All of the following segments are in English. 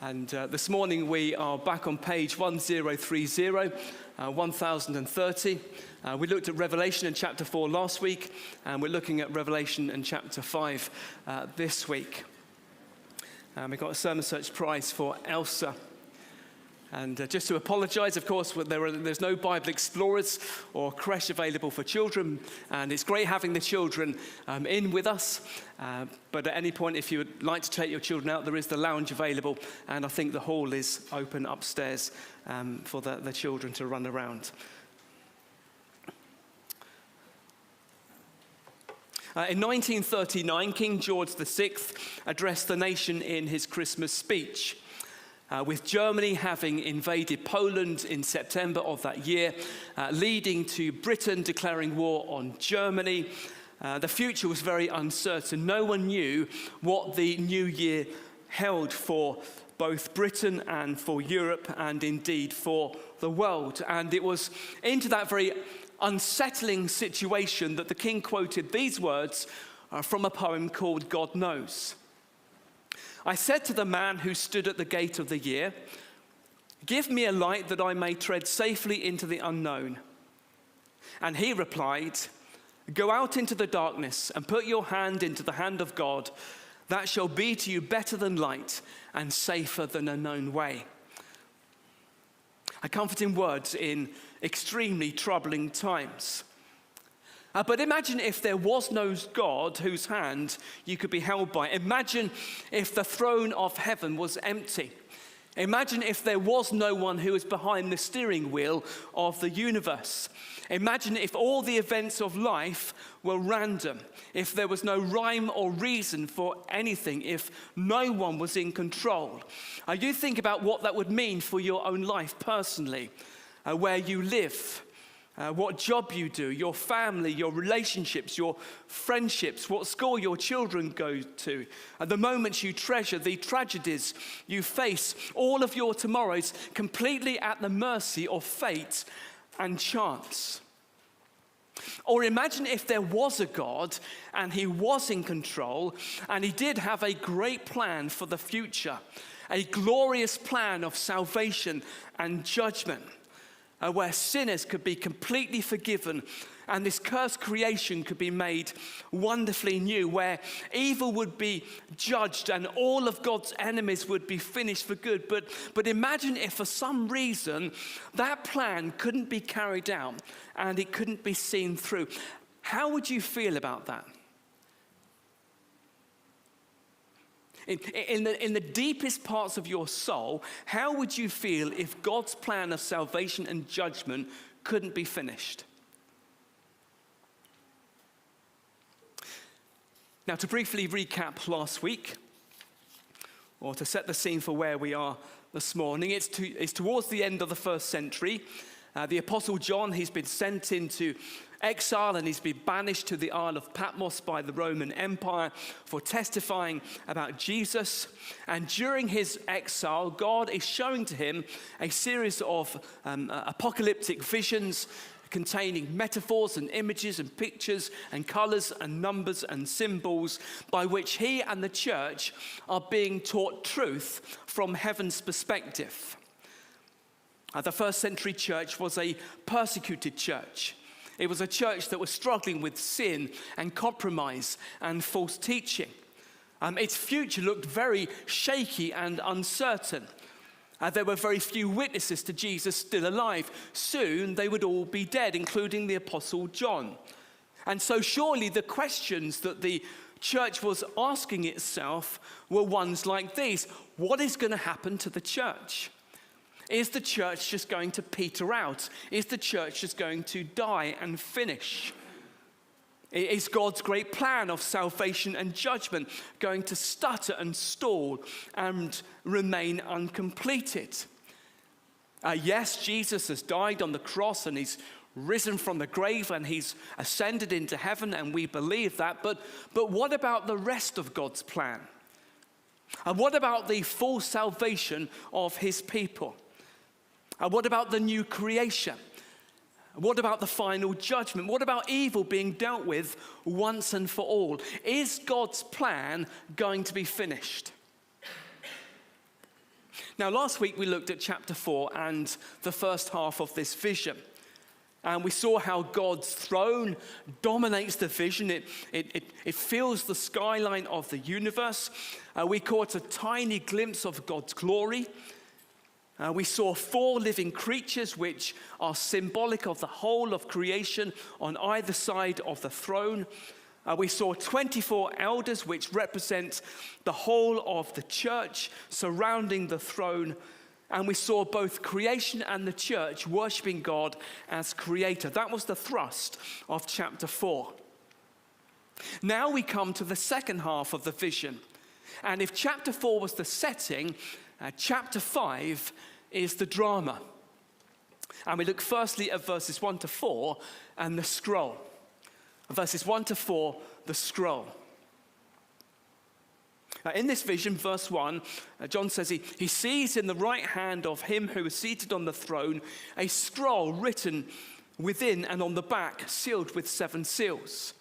And this morning we are back on page 1030, 1030. We looked at Revelation in chapter 4 last week, and we're looking at Revelation in chapter 5 this week. We got a Sermon Search Prize for Elsa. And just to apologise, of course, there's no Bible Explorers or creche available for children, and it's great having the children in with us. But at any point, if you would like to take your children out, there is the lounge available, and I think the hall is open upstairs for the children to run around. In 1939, King George VI addressed the nation in his Christmas speech. With Germany having invaded Poland in September of that year, leading to Britain declaring war on Germany, the future was very uncertain. No one knew what the new year held for both Britain and for Europe, and indeed for the world. And it was into that very unsettling situation that the king quoted these words from a poem called God Knows. I said to the man who stood at the gate of the year, "Give me a light that I may tread safely into the unknown." And he replied, "Go out into the darkness and put your hand into the hand of God. That shall be to you better than light and safer than a known way." A comforting words in extremely troubling times. But imagine if there was no God whose hand you could be held by. Imagine if the throne of heaven was empty. Imagine if there was no one who was behind the steering wheel of the universe. Imagine if all the events of life were random, if there was no rhyme or reason for anything, if no one was in control. You think about what that would mean for your own life personally, where you live, what job you do, your family, your relationships, your friendships, what school your children go to, the moments you treasure, the tragedies you face, all of your tomorrows completely at the mercy of fate and chance. Or imagine if there was a God and he was in control and he did have a great plan for the future, a glorious plan of salvation and judgment. Where sinners could be completely forgiven and this cursed creation could be made wonderfully new, where evil would be judged and all of God's enemies would be finished for good. But imagine if for some reason that plan couldn't be carried out and it couldn't be seen through. How would you feel about that? In the deepest parts of your soul, how would you feel if God's plan of salvation and judgment couldn't be finished? Now, to briefly recap last week, or to set the scene for where we are this morning, it's towards the end of the first century. The Apostle John, he's been sent into exile and he's been banished to the Isle of Patmos by the Roman Empire for testifying about Jesus. And during his exile, God is showing to him a series of apocalyptic visions containing metaphors and images and pictures and colors and numbers and symbols by which he and the church are being taught truth from heaven's perspective. The first century church was a persecuted church. It was a church that was struggling with sin and compromise and false teaching. Its future looked very shaky and uncertain. There were very few witnesses to Jesus still alive. Soon they would all be dead, including the Apostle John. And so surely the questions that the church was asking itself were ones like these. What is going to happen to the church? Is the church just going to peter out? Is the church just going to die and finish? Is God's great plan of salvation and judgment going to stutter and stall and remain uncompleted? Yes, Jesus has died on the cross and he's risen from the grave and he's ascended into heaven, and we believe that. But what about the rest of God's plan? And what about the full salvation of his people? What about the new creation? What about the final judgment? What about evil being dealt with once and for all? Is God's plan going to be finished? Now, last week we looked at chapter 4 and the first half of this vision. And we saw how God's throne dominates the vision. It fills the skyline of the universe. We caught a tiny glimpse of God's glory. We saw 4 living creatures which are symbolic of the whole of creation on either side of the throne. We saw 24 elders which represent the whole of the church surrounding the throne. And we saw both creation and the church worshiping God as creator. That was the thrust of chapter 4. Now we come to the second half of the vision. And if chapter 4 was the setting, chapter 5 is the drama. And we look firstly at verses 1 to 4 and the scroll. Verses 1 to 4, the scroll. In this vision, verse 1, John says he sees in the right hand of him who is seated on the throne a scroll written within and on the back, sealed with 7 seals.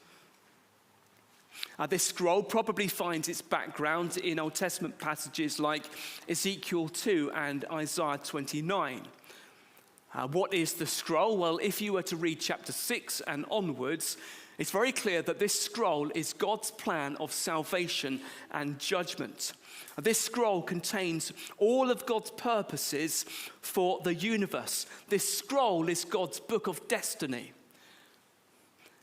This scroll probably finds its background in Old Testament passages like Ezekiel 2 and Isaiah 29. What is the scroll? Well, if you were to read chapter 6 and onwards, it's very clear that this scroll is God's plan of salvation and judgment. This scroll contains all of God's purposes for the universe. This scroll is God's book of destiny.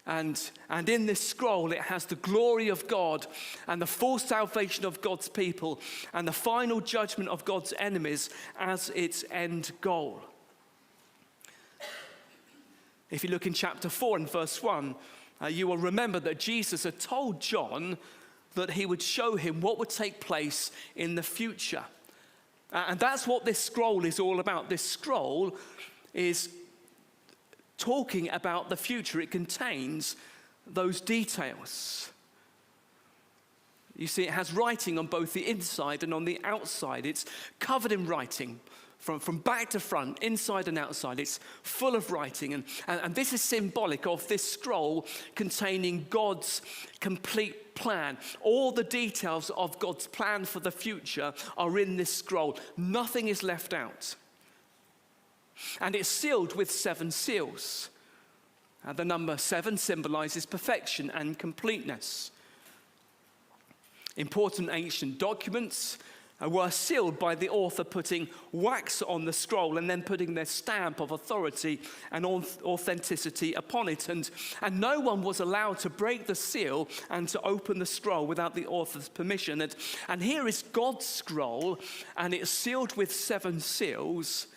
And in this scroll, it has the glory of God and the full salvation of God's people and the final judgment of God's enemies as its end goal. If you look in chapter 4 and verse 1, you will remember that Jesus had told John that he would show him what would take place in the future. And that's what this scroll is all about. This scroll is talking about the future. It contains those details. You see, it has writing on both the inside and on the outside. It's covered in writing. From back to front, inside and outside, it's full of writing. And this is symbolic of this scroll containing God's complete plan. All the details of God's plan for the future are in this scroll. Nothing is left out. And it's sealed with 7 seals. The number 7 symbolizes perfection and completeness. Important ancient documents were sealed by the author putting wax on the scroll and then putting their stamp of authority and authenticity upon it. And no one was allowed to break the seal and to open the scroll without the author's permission. And here is God's scroll, and it's sealed with 7 seals.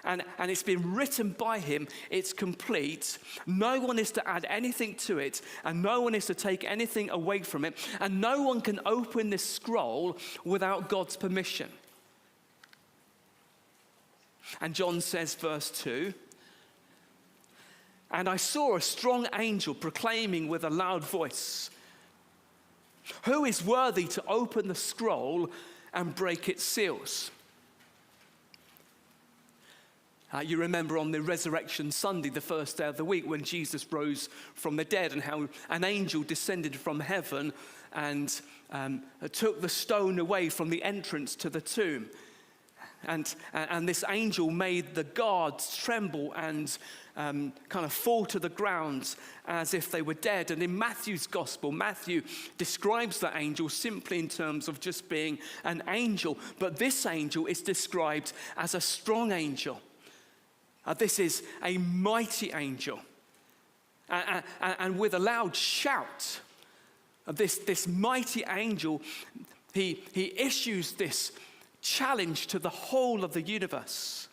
And it's been written by him. It's complete. No one is to add anything to it, and no one is to take anything away from it, and no one can open this scroll without God's permission. And John says, verse 2, "And I saw a strong angel proclaiming with a loud voice, 'Who is worthy to open the scroll and break its seals?'" You remember on the Resurrection Sunday, the first day of the week, when Jesus rose from the dead, and how an angel descended from heaven and took the stone away from the entrance to the tomb. And this angel made the guards tremble and kind of fall to the ground as if they were dead. And in Matthew's gospel, Matthew describes the angel simply in terms of just being an angel. But this angel is described as a strong angel. This is a mighty angel. And with a loud shout, this mighty angel, he issues this challenge to the whole of the universe.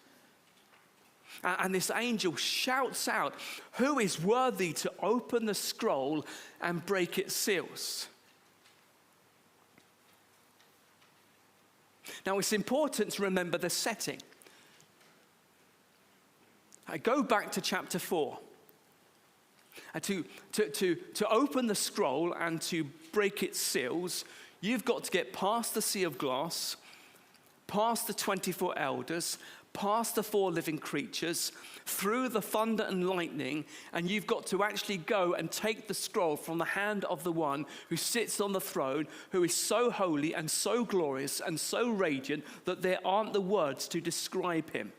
And this angel shouts out, "Who is worthy to open the scroll and break its seals?" Now, it's important to remember the setting. I go back to chapter 4. To open the scroll and to break its seals, you've got to get past the sea of glass, past the 24 elders, past the four living creatures, through the thunder and lightning, and you've got to actually go and take the scroll from the hand of the one who sits on the throne, who is so holy and so glorious and so radiant that there aren't the words to describe him.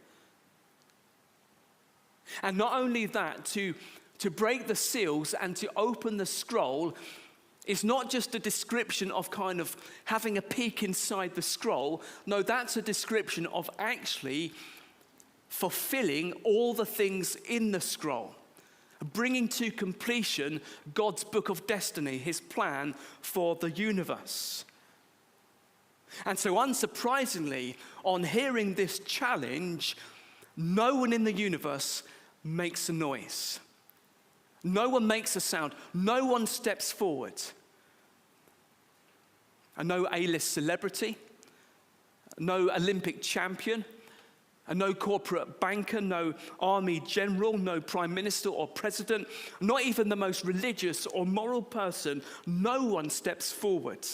And not only that, to break the seals and to open the scroll is not just a description of kind of having a peek inside the scroll. No, that's a description of actually fulfilling all the things in the scroll, bringing to completion God's book of destiny, his plan for the universe. And so unsurprisingly, on hearing this challenge, no one in the universe makes a noise. No one makes a sound. No one steps forward. And no A-list celebrity, no Olympic champion, and no corporate banker, no army general, no prime minister or president, not even the most religious or moral person, no one steps forward.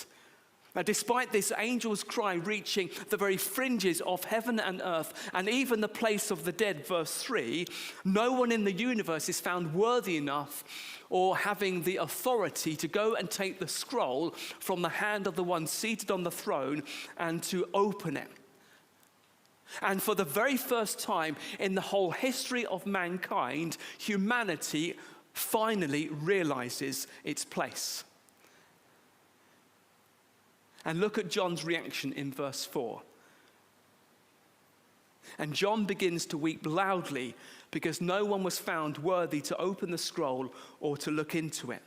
Now, despite this angel's cry reaching the very fringes of heaven and earth, and even the place of the dead, verse 3, no one in the universe is found worthy enough or having the authority to go and take the scroll from the hand of the one seated on the throne and to open it. And for the very first time in the whole history of mankind, humanity finally realizes its place. And look at John's reaction in verse 4. And John begins to weep loudly because no one was found worthy to open the scroll or to look into it.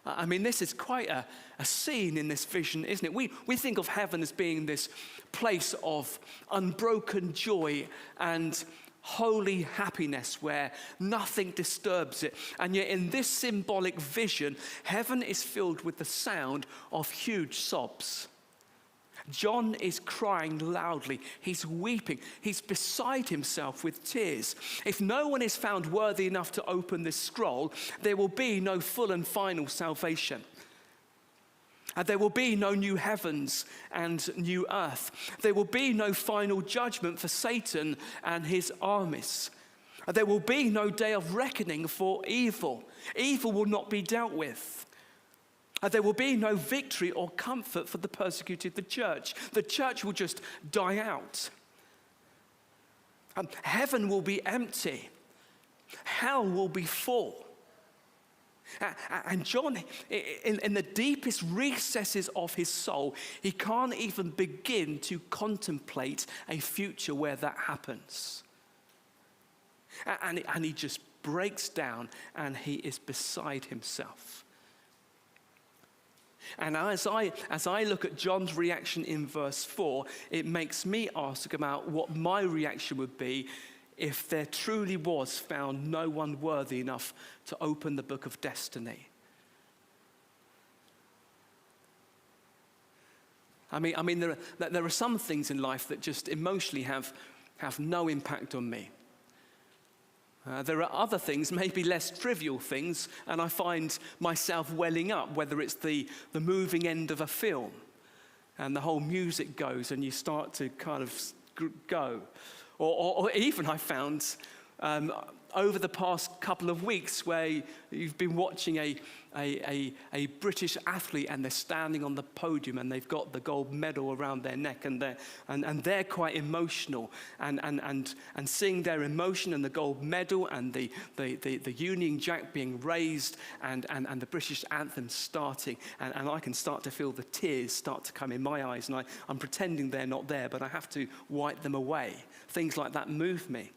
I mean, this is quite a scene in this vision, isn't it? We think of heaven as being this place of unbroken joy and holy happiness where nothing disturbs it. And yet in this symbolic vision, heaven is filled with the sound of huge sobs. John is crying loudly. He's weeping. He's beside himself with tears. If no one is found worthy enough to open this scroll, there will be no full and final salvation. And there will be no new heavens and new earth. There will be no final judgment for Satan and his armies. There will be no day of reckoning for evil. Evil will not be dealt with. There will be no victory or comfort for the persecuted the church. The church will just die out. Heaven will be empty. Hell will be full. And John, in the deepest recesses of his soul, he can't even begin to contemplate a future where that happens. And he just breaks down and he is beside himself. And as I look at John's reaction in verse 4, it makes me ask about what my reaction would be if there truly was found no one worthy enough to open the book of destiny. I mean, there are some things in life that just emotionally have no impact on me. There are other things, maybe less trivial things, and I find myself welling up, whether it's the moving end of a film and the whole music goes and you start to kind of go. Or even I found over the past couple of weeks where you've been watching a British athlete and they're standing on the podium and they've got the gold medal around their neck and they're quite emotional and seeing their emotion and the gold medal and the Union Jack being raised and the British anthem starting and I can start to feel the tears start to come in my eyes and I'm pretending they're not there, but I have to wipe them away. Things like that move me.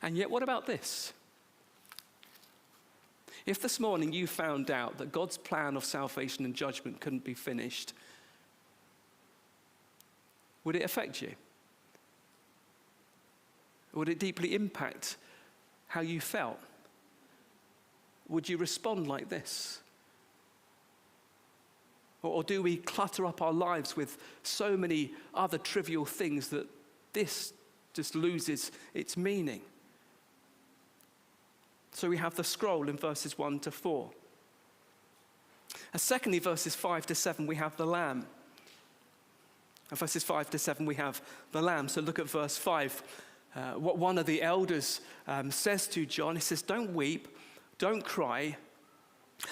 And yet, what about this? If this morning you found out that God's plan of salvation and judgment couldn't be finished, would it affect you? Would it deeply impact how you felt? Would you respond like this? Or do we clutter up our lives with so many other trivial things that this just loses its meaning? So we have the scroll in verses 1 to 4. And secondly, verses 5 to 7, we have the lamb. Verses 5 to 7, we have the lamb. So look at verse 5. What one of the elders says to John, he says, "Don't weep, don't cry.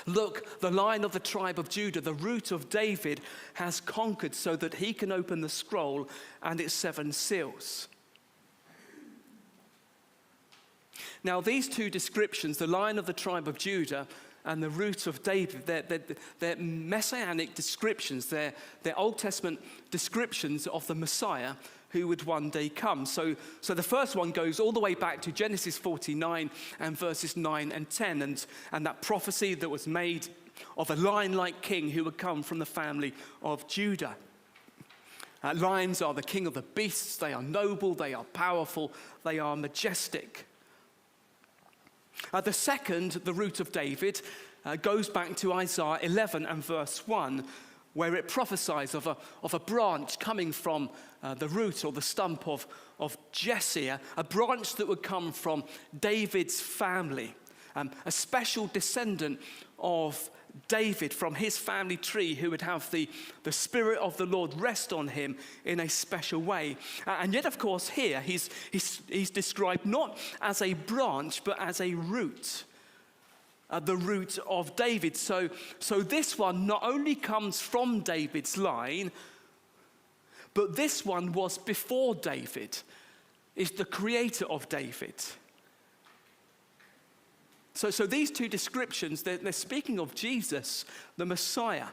Look, the Lion of the tribe of Judah, the Root of David, has conquered so that he can open the scroll and its 7 seals." Now, these two descriptions, the Lion of the tribe of Judah and the Root of David, they're messianic descriptions. They're Old Testament descriptions of the Messiah who would one day come. So the first one goes all the way back to Genesis 49 and verses 9 and 10, and that prophecy that was made of a lion-like king who would come from the family of Judah. Lions are the king of the beasts. They are noble, they are powerful, they are majestic. The second, the Root of David, goes back to Isaiah 11 and verse 1, where it prophesies of a branch coming from the root or the stump of Jesse, a branch that would come from David's family, a special descendant of David from his family tree who would have the Spirit of the Lord rest on him in a special way. And yet, of course, here he's described not as a branch but as a root. The root of David. So this one not only comes from David's line, but this one was before David, is the creator of David. So these two descriptions, they're speaking of Jesus, the Messiah.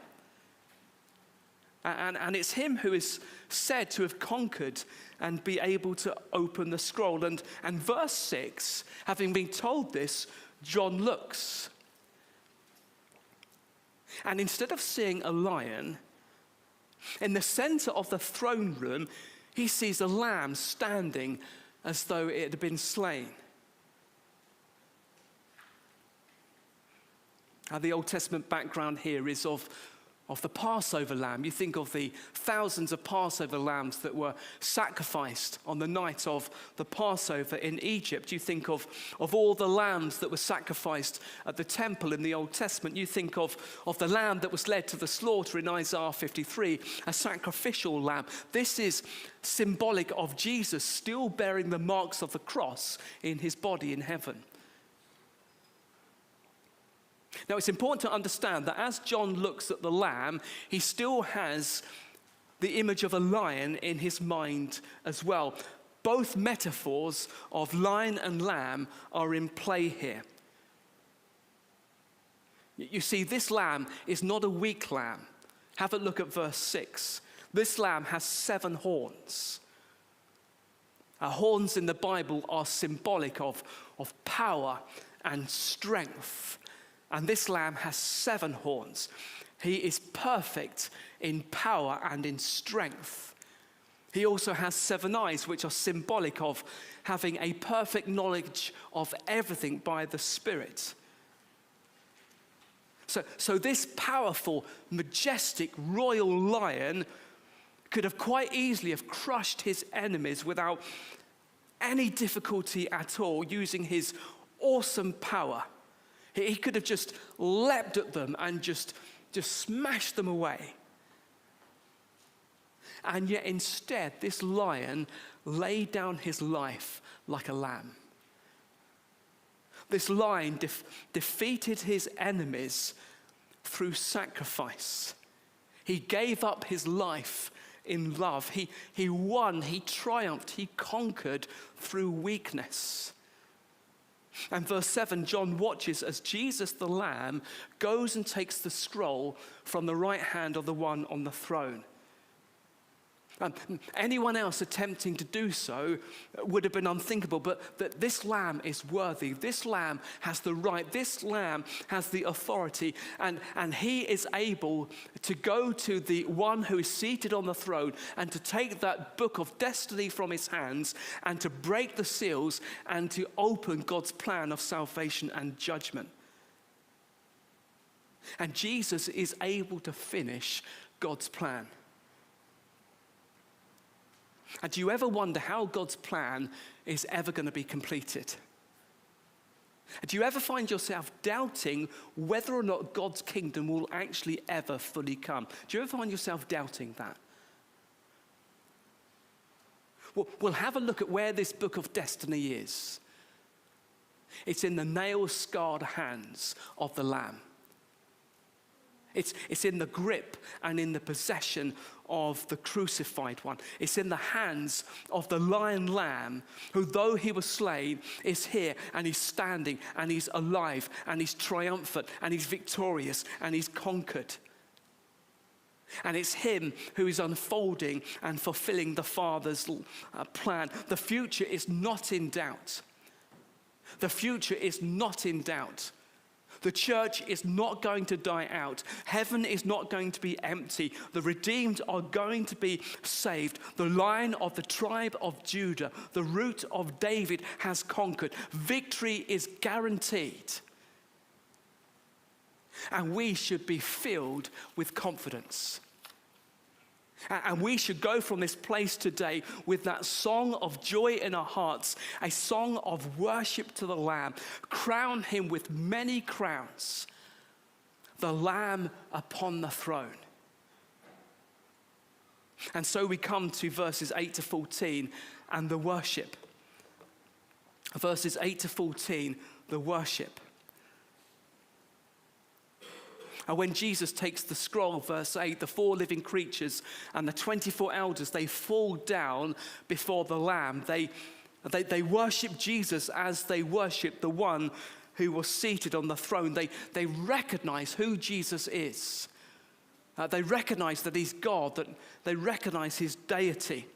And it's him who is said to have conquered and be able to open the scroll. And verse 6, having been told this, John looks. And instead of seeing a lion, in the center of the throne room, he sees a lamb standing as though it had been slain. The Old Testament background here is of the Passover lamb. You think of the thousands of Passover lambs that were sacrificed on the night of the Passover in Egypt. You think of all the lambs that were sacrificed at the temple in the Old Testament. You think of the lamb that was led to the slaughter in Isaiah 53, a sacrificial lamb. This is symbolic of Jesus still bearing the marks of the cross in his body in heaven. Now, it's important to understand that as John looks at the lamb, he still has the image of a lion in his mind as well. Both metaphors of lion and lamb are in play here. You see, this lamb is not a weak lamb. Have a look at verse 6. This lamb has 7 horns. Horns in the Bible are symbolic of power and strength. And this lamb has 7 horns. He is perfect in power and in strength. He also has 7 eyes, which are symbolic of having a perfect knowledge of everything by the Spirit. So this powerful, majestic, royal lion could have quite easily have crushed his enemies without any difficulty at all, using his awesome power. He could have just leapt at them and just smashed them away. And yet instead, this lion laid down his life like a lamb. This lion defeated his enemies through sacrifice. He gave up his life in love. He won, he triumphed, he conquered through weakness. And verse 7, John watches as Jesus the Lamb goes and takes the scroll from the right hand of the one on the throne. Anyone else attempting to do so would have been unthinkable, but that this lamb is worthy. This lamb has the right. This lamb has the authority, and he is able to go to the one who is seated on the throne and to take that book of destiny from his hands and to break the seals and to open God's plan of salvation and judgment. And Jesus is able to finish God's plan. And do you ever wonder how God's plan is ever going to be completed? Do you ever find yourself doubting whether or not God's kingdom will actually ever fully come? Do you ever find yourself doubting that? we'll have a look at where this book of destiny is. It's in the nail-scarred hands of the Lamb. It's in the grip and in the possession of the crucified one. It's in the hands of the lion lamb who, though he was slain, is here and he's standing and he's alive and he's triumphant and he's victorious and he's conquered. And it's him who is unfolding and fulfilling the Father's plan. The future is not in doubt. The future is not in doubt. The church is not going to die out. Heaven is not going to be empty. The redeemed are going to be saved. The Lion of the tribe of Judah, the Root of David, has conquered. Victory is guaranteed. And we should be filled with confidence. And we should go from this place today with that song of joy in our hearts, a song of worship to the Lamb. Crown him with many crowns, the Lamb upon the throne. And so we come to verses 8 to 14 and the worship. Verses 8 to 14, the worship. And when Jesus takes the scroll, verse 8, the 4 living creatures and the 24 elders, they fall down before the Lamb. They worship Jesus as they worship the one who was seated on the throne. They recognize who Jesus is. They recognize that he's God, that they recognize his deity.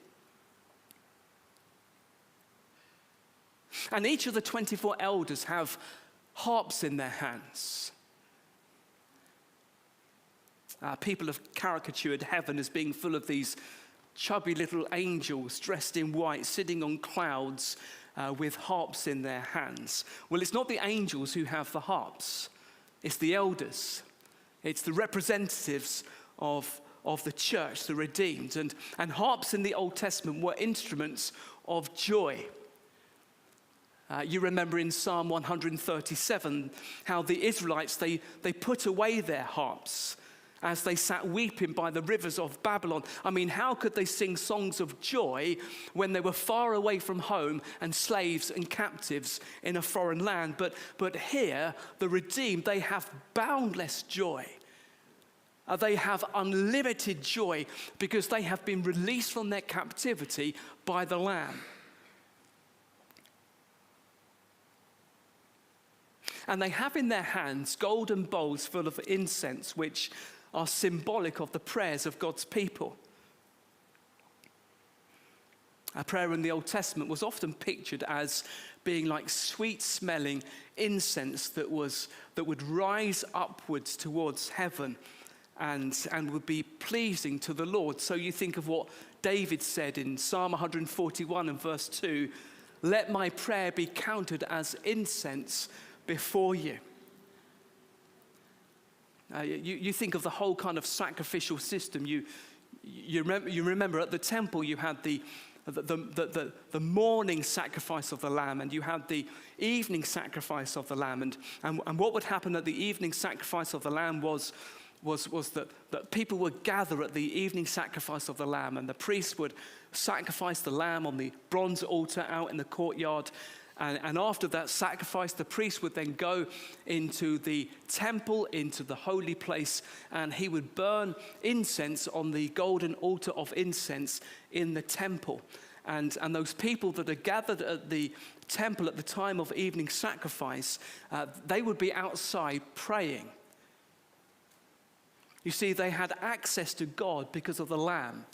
And each of the 24 elders have harps in their hands. People have caricatured heaven as being full of these chubby little angels dressed in white, sitting on clouds with harps in their hands. Well, it's not the angels who have the harps. It's the elders. It's the representatives of the church, the redeemed. And harps in the Old Testament were instruments of joy. You remember in Psalm 137 how the Israelites, they put away their harps as they sat weeping by the rivers of Babylon. I mean, how could they sing songs of joy when they were far away from home and slaves and captives in a foreign land? But here, the redeemed, they have boundless joy. They have unlimited joy because they have been released from their captivity by the Lamb. And they have in their hands golden bowls full of incense, which are symbolic of the prayers of God's people. A prayer in the Old Testament was often pictured as being like sweet-smelling incense that would rise upwards towards heaven and would be pleasing to the Lord. So you think of what David said in Psalm 141 and verse 2, "Let my prayer be counted as incense before you." You think of the whole kind of sacrificial system. You remember at the temple you had the morning sacrifice of the lamb, and you had the evening sacrifice of the lamb. And what would happen at the evening sacrifice of the lamb was that people would gather at the evening sacrifice of the lamb, and the priest would sacrifice the lamb on the bronze altar out in the courtyard. And after that sacrifice, the priest would then go into the temple, into the holy place, and he would burn incense on the golden altar of incense in the temple. And those people that are gathered at the temple at the time of evening sacrifice, they would be outside praying. You see, they had access to God because of the Lamb.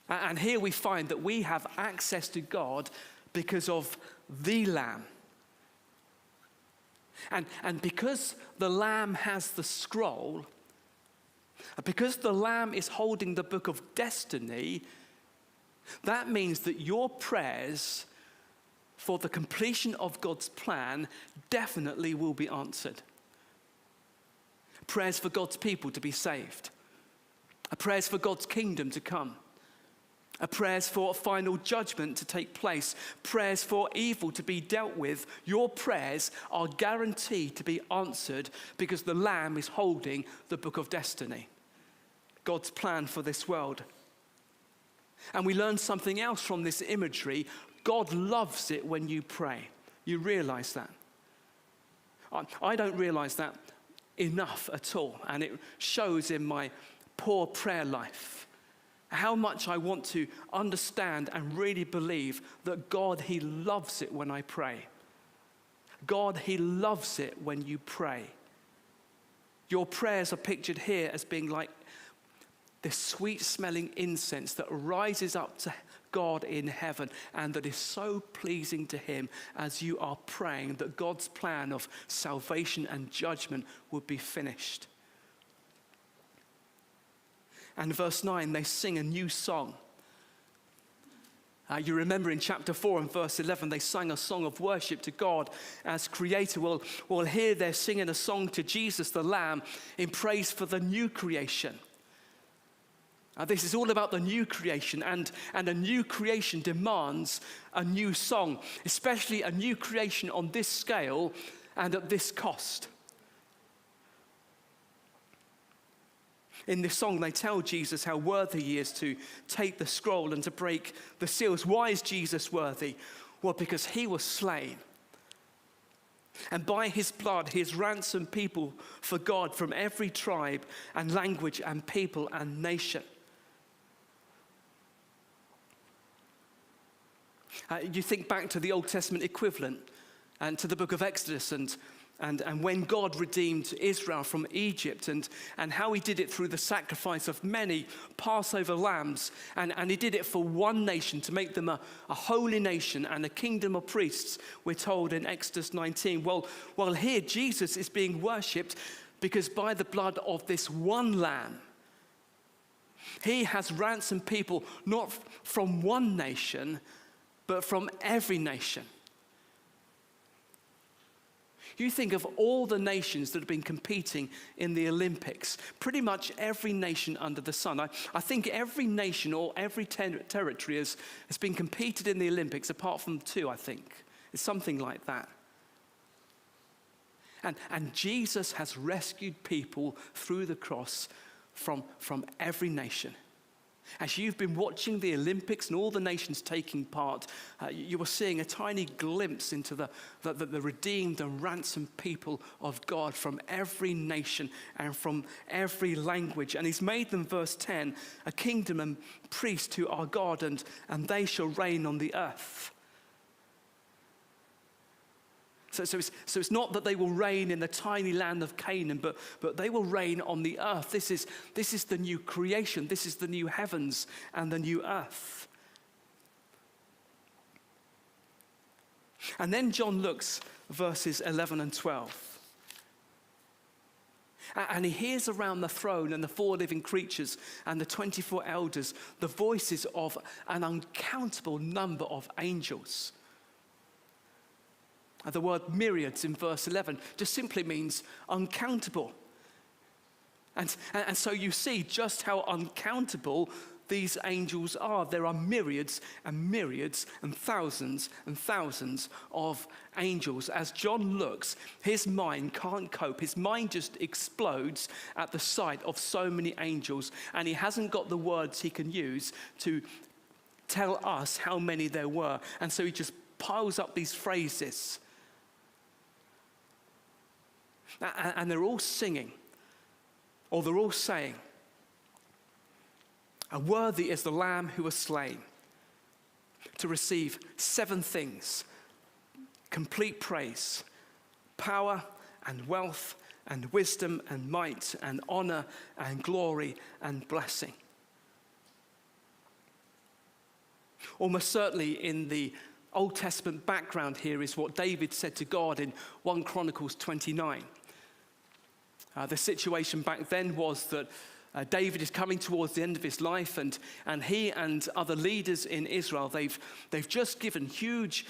And here we find that we have access to God because of the Lamb. And because the Lamb has the scroll, because the Lamb is holding the book of destiny, that means that your prayers for the completion of God's plan definitely will be answered. Prayers for God's people to be saved. Prayers for God's kingdom to come. Prayers for final judgment to take place. Prayers for evil to be dealt with. Your prayers are guaranteed to be answered because the Lamb is holding the book of destiny. God's plan for this world. And we learn something else from this imagery. God loves it when you pray. You realize that? I don't realize that enough at all. And it shows in my poor prayer life how much I want to understand and really believe that God, He loves it when I pray. God, He loves it when you pray. Your prayers are pictured here as being like this sweet-smelling incense that rises up to God in heaven and that is so pleasing to Him as you are praying that God's plan of salvation and judgment would be finished. And verse 9, they sing a new song. You remember in chapter 4 and verse 11, they sang a song of worship to God as creator. Well, here they're singing a song to Jesus the Lamb in praise for the new creation. This is all about the new creation, and a new creation demands a new song, especially a new creation on this scale and at this cost. In this song, they tell Jesus how worthy He is to take the scroll and to break the seals. Why is Jesus worthy? Well, because He was slain. And by His blood, He has ransomed people for God from every tribe and language and people and nation. You think back to the Old Testament equivalent and to the book of Exodus and when God redeemed Israel from Egypt and how He did it through the sacrifice of many Passover lambs. And He did it for one nation to make them a holy nation and a kingdom of priests, we're told in Exodus 19. Well, here Jesus is being worshipped because by the blood of this one lamb, He has ransomed people not from one nation, but from every nation. You think of all the nations that have been competing in the Olympics, pretty much every nation under the sun. I think every nation or every territory has been competed in the Olympics, apart from 2, I think. It's something like that. And Jesus has rescued people through the cross from every nation. As you've been watching the Olympics and all the nations taking part, you were seeing a tiny glimpse into the redeemed and ransomed people of God from every nation and from every language. And He's made them, verse 10, a kingdom and priests to our God, and they shall reign on the earth. So it's not that they will reign in the tiny land of Canaan, but they will reign on the earth. This is the new creation. This is the new heavens and the new earth. And then John looks verses 11 and 12. And he hears around the throne and the 4 living creatures and the 24 elders the voices of an uncountable number of angels. The word myriads in verse 11 just simply means uncountable. And so you see just how uncountable these angels are. There are myriads and myriads and thousands of angels. As John looks, his mind can't cope. His mind just explodes at the sight of so many angels, and he hasn't got the words he can use to tell us how many there were. And so he just piles up these phrases. And they're all singing, or they're all saying, "Worthy is the Lamb who was slain to receive 7 things: complete praise, power and wealth and wisdom and might and honor and glory and blessing." Almost certainly in the Old Testament background here is what David said to God in 1 Chronicles 29. The situation back then was that David is coming towards the end of his life, and he and other leaders in Israel, they've just given huge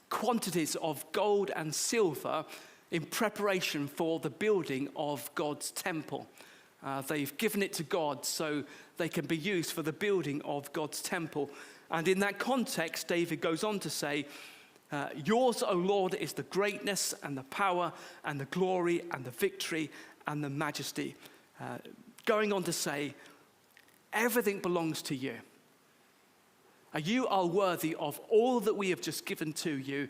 quantities of gold and silver in preparation for the building of God's temple. They've given it to God so they can be used for the building of God's temple. And in that context, David goes on to say, "Yours, O Lord, is the greatness and the power and the glory and the victory and the majesty." Going on to say, everything belongs to you. You are worthy of all that we have just given to you,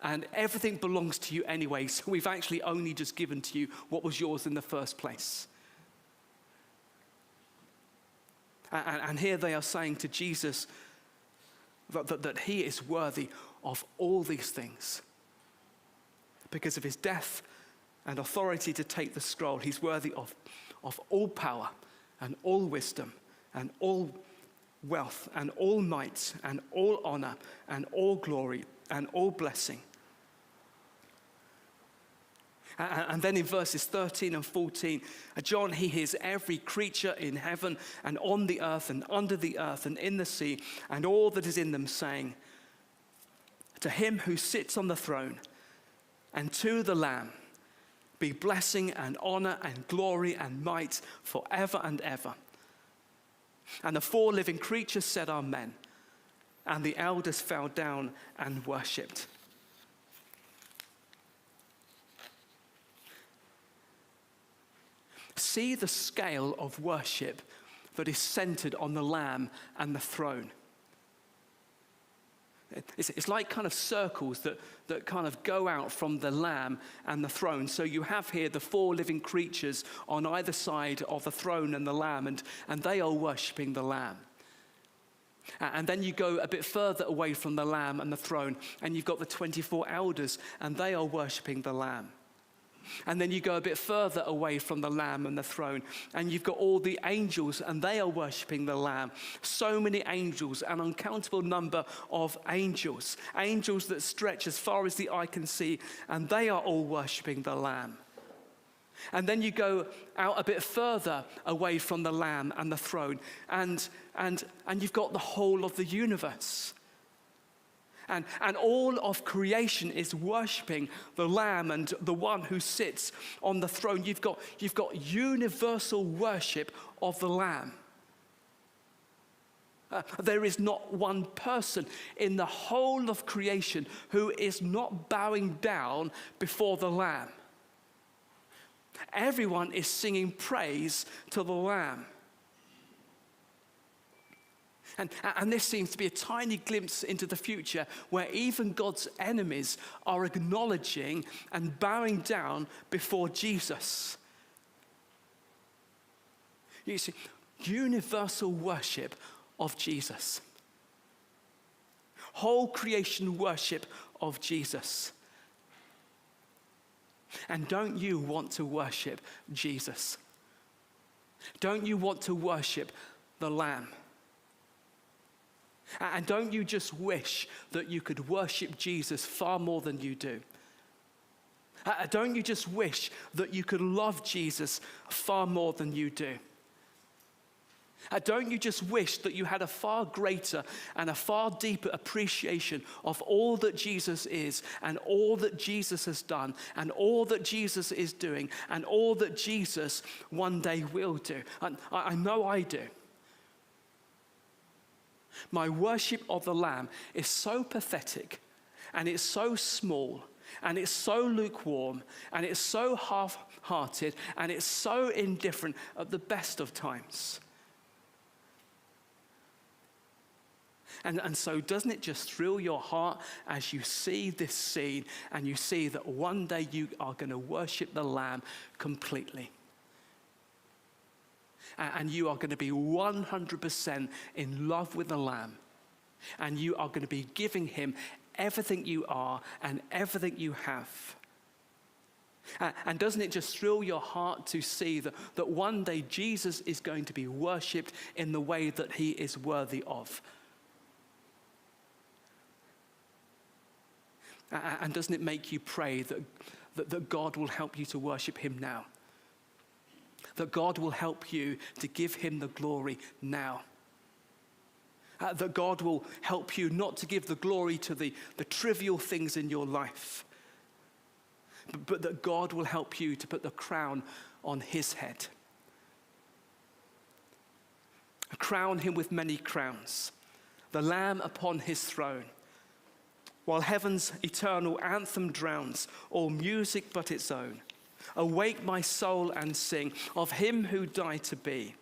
and everything belongs to you anyway, so we've actually only just given to you what was yours in the first place. And here they are saying to Jesus that he is worthy of all these things. Because of his death and authority to take the scroll, he's worthy of all power and all wisdom and all wealth and all might and all honor and all glory and all blessing. And then in verses 13 and 14, John, he hears every creature in heaven and on the earth and under the earth and in the sea and all that is in them saying, to him who sits on the throne and to the Lamb be blessing and honor and glory and might forever and ever. And the four living creatures said, Amen. And the elders fell down and worshipped. See the scale of worship that is centered on the Lamb and the throne. It's like kind of circles that kind of go out from the Lamb and the throne. So you have here the four living creatures on either side of the throne and the Lamb, and they are worshipping the Lamb. And then you go a bit further away from the Lamb and the throne, and you've got the 24 elders, and they are worshipping the Lamb. And then you go a bit further away from the Lamb and the throne, and you've got all the angels, and they are worshipping the Lamb. So many angels, an uncountable number of angels. Angels that stretch as far as the eye can see, and they are all worshipping the Lamb. And then you go out a bit further away from the Lamb and the throne, and you've got the whole of the universe. And all of creation is worshipping the Lamb and the one who sits on the throne. You've got universal worship of the Lamb. There is not one person in the whole of creation who is not bowing down before the Lamb. Everyone is singing praise to the Lamb. And this seems to be a tiny glimpse into the future where even God's enemies are acknowledging and bowing down before Jesus. You see, universal worship of Jesus. Whole creation worship of Jesus. And don't you want to worship Jesus? Don't you want to worship the Lamb? And don't you just wish that you could worship Jesus far more than you do? Don't you just wish that you could love Jesus far more than you do? Don't you just wish that you had a far greater and a far deeper appreciation of all that Jesus is and all that Jesus has done and all that Jesus is doing and all that Jesus one day will do? And I know I do. My worship of the Lamb is so pathetic, and it's so small, and it's so lukewarm, and it's so half-hearted, and it's so indifferent at the best of times. And so doesn't it just thrill your heart as you see this scene and you see that one day you are going to worship the Lamb completely? And you are going to be 100% in love with the Lamb. And you are going to be giving him everything you are and everything you have. And doesn't it just thrill your heart to see that one day Jesus is going to be worshipped in the way that he is worthy of? And doesn't it make you pray that God will help you to worship him now? That God will help you to give him the glory now. That God will help you not to give the glory to the trivial things in your life, but that God will help you to put the crown on his head. Crown him with many crowns, the Lamb upon his throne. While heaven's eternal anthem drowns all music but its own. Awake my soul and sing of him who died to be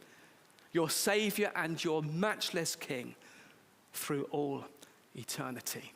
your Savior and your matchless King. through all eternity.